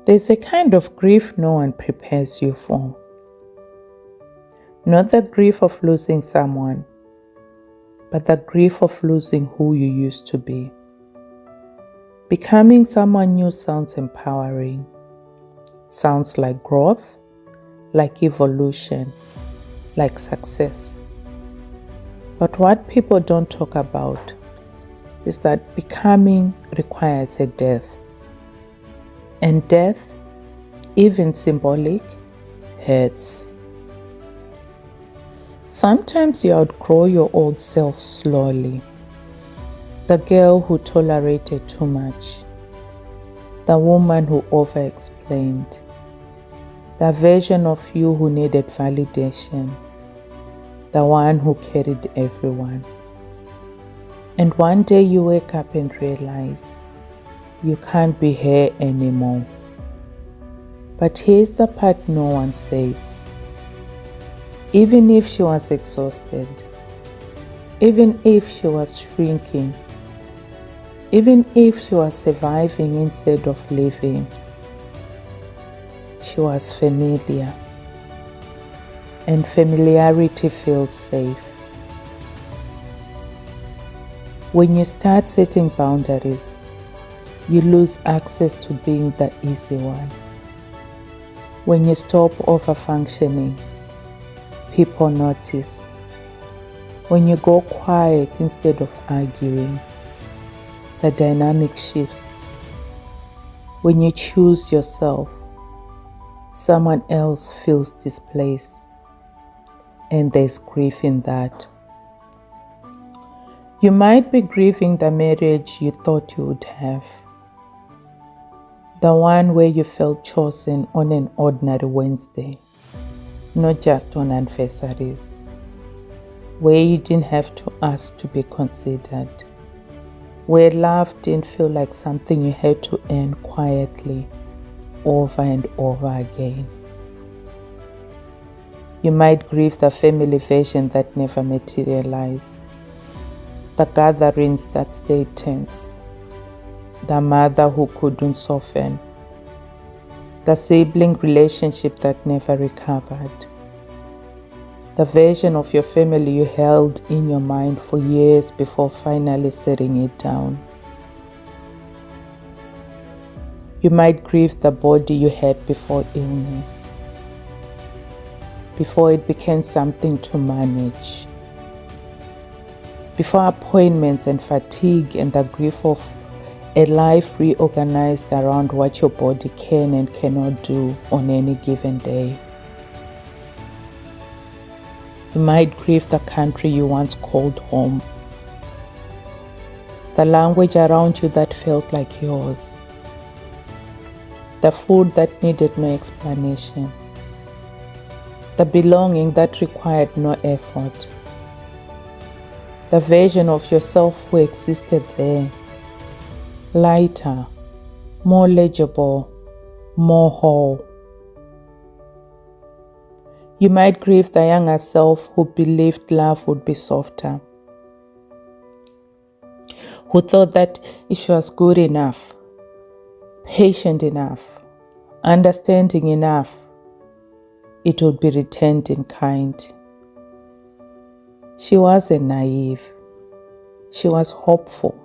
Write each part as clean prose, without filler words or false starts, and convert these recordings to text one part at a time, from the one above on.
There's a kind of grief no one prepares you for. Not the grief of losing someone, but the grief of losing who you used to be. Becoming someone new sounds empowering. It sounds like growth, like evolution, like success. But what people don't talk about is that becoming requires a death. And death, even symbolic, hurts. Sometimes you outgrow your old self slowly. The girl who tolerated too much. The woman who over-explained. The version of you who needed validation. The one who carried everyone. And one day you wake up and realize you can't be her anymore. But here's the part no one says. Even if she was exhausted, even if she was shrinking, even if she was surviving instead of living, she was familiar. And familiarity feels safe. When you start setting boundaries, you lose access to being the easy one. When you stop over-functioning, people notice. When you go quiet instead of arguing, the dynamic shifts. When you choose yourself, someone else feels displaced, and there's grief in that. You might be grieving the marriage you thought you would have. The one where you felt chosen on an ordinary Wednesday, not just on anniversaries. Where you didn't have to ask to be considered. Where love didn't feel like something you had to earn quietly over and over again. You might grieve the family version that never materialized. The gatherings that stayed tense. The mother who couldn't soften. The sibling relationship that never recovered. The version of your family you held in your mind for years before finally setting it down. You might grieve the body you had before illness, before it became something to manage, before appointments and fatigue and the grief of a life reorganized around what your body can and cannot do on any given day. You might grieve the country you once called home, the language around you that felt like yours, the food that needed no explanation, the belonging that required no effort, the version of yourself who existed there, lighter, more legible, more whole. You might grieve the younger self who believed love would be softer, who thought that if she was good enough, patient enough, understanding enough, it would be returned in kind. She wasn't naive. She was hopeful.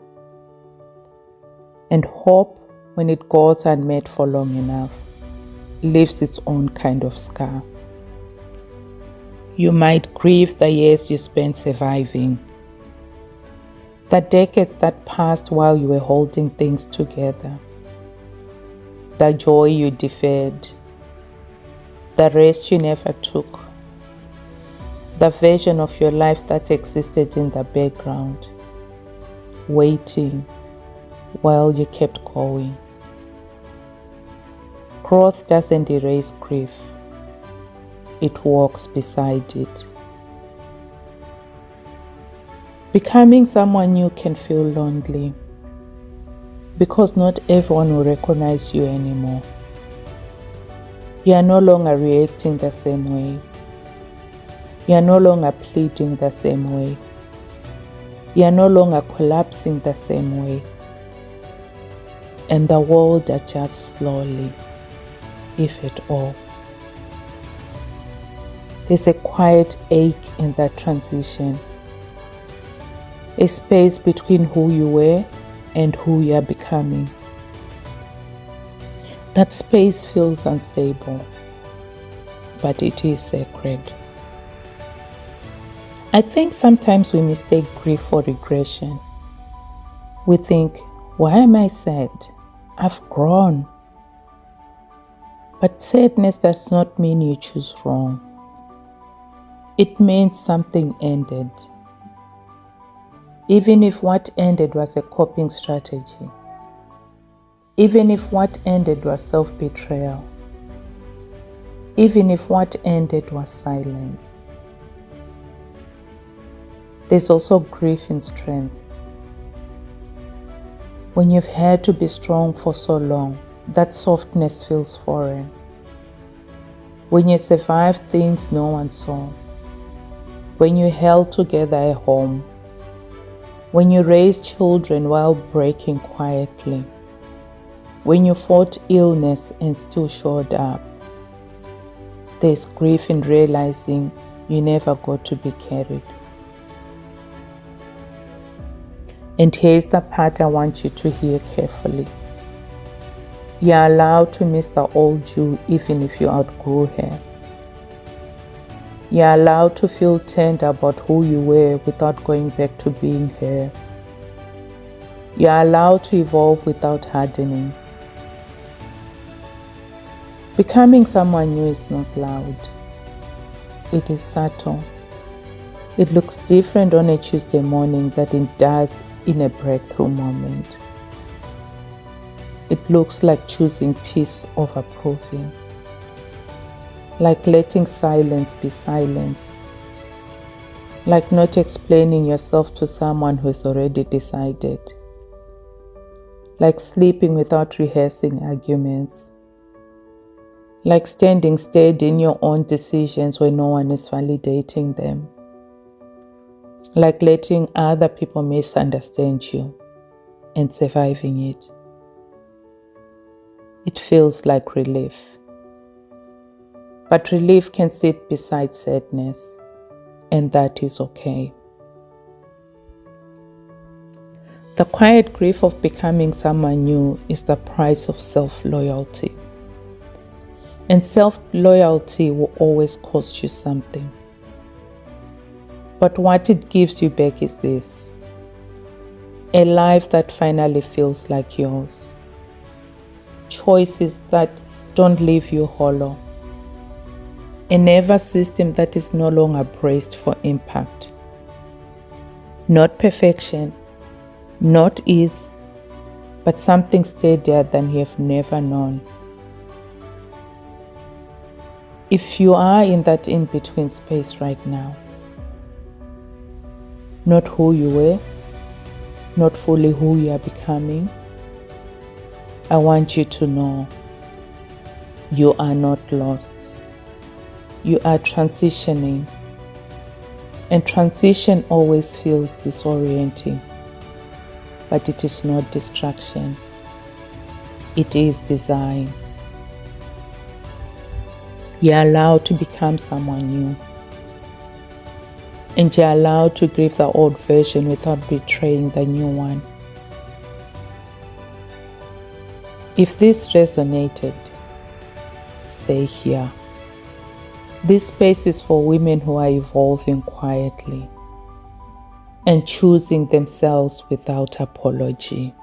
And hope, when it goes unmet for long enough, leaves its own kind of scar. You might grieve the years you spent surviving, the decades that passed while you were holding things together, the joy you deferred, the rest you never took, the version of your life that existed in the background, waiting while you kept going. Growth doesn't erase grief. It walks beside it. Becoming someone new can feel lonely because not everyone will recognize you anymore. You are no longer reacting the same way. You are no longer pleading the same way. You are no longer collapsing the same way. And the world adjusts slowly. if at all. There's a quiet ache in that transition, a space between who you were and who you are becoming. That space feels unstable, but it is sacred. I think sometimes we mistake grief for regression. We think, why am I sad? I've grown. But sadness does not mean you choose wrong. It means something ended. Even if what ended was a coping strategy. Even if what ended was self-betrayal. Even if what ended was silence. There's also grief in strength. When you've had to be strong for so long, that softness feels foreign. When you survived things no one saw. When you held together a home. When you raised children while breaking quietly. When you fought illness and still showed up. There's grief in realizing you never got to be carried. And here's the part I want you to hear carefully. You're allowed to miss the old you even if you outgrew her. You're allowed to feel tender about who you were without going back to being her. You're allowed to evolve without hardening. Becoming someone new is not loud. It is subtle. It looks different on a Tuesday morning than it does in a breakthrough moment. It looks like choosing peace over proving. Like letting silence be silence. Like not explaining yourself to someone who has already decided. Like sleeping without rehearsing arguments. Like standing steady in your own decisions when no one is validating them. Like letting other people misunderstand you and surviving it. It feels like relief. But relief can sit beside sadness, and that is okay. The quiet grief of becoming someone new is the price of self-loyalty. And self-loyalty will always cost you something. But what it gives you back is this: a life that finally feels like yours. Choices that don't leave you hollow. A nervous system that is no longer braced for impact. Not perfection, not ease, but something steadier than you have never known. If you are in that in-between space right now, not who you were, not fully who you are becoming, I want you to know you are not lost. You are transitioning, and transition always feels disorienting, but it is not distraction. It is design. You're allowed to become someone new. And you're allowed to grieve the old version without betraying the new one. If this resonated, stay here. This space is for women who are evolving quietly and choosing themselves without apology.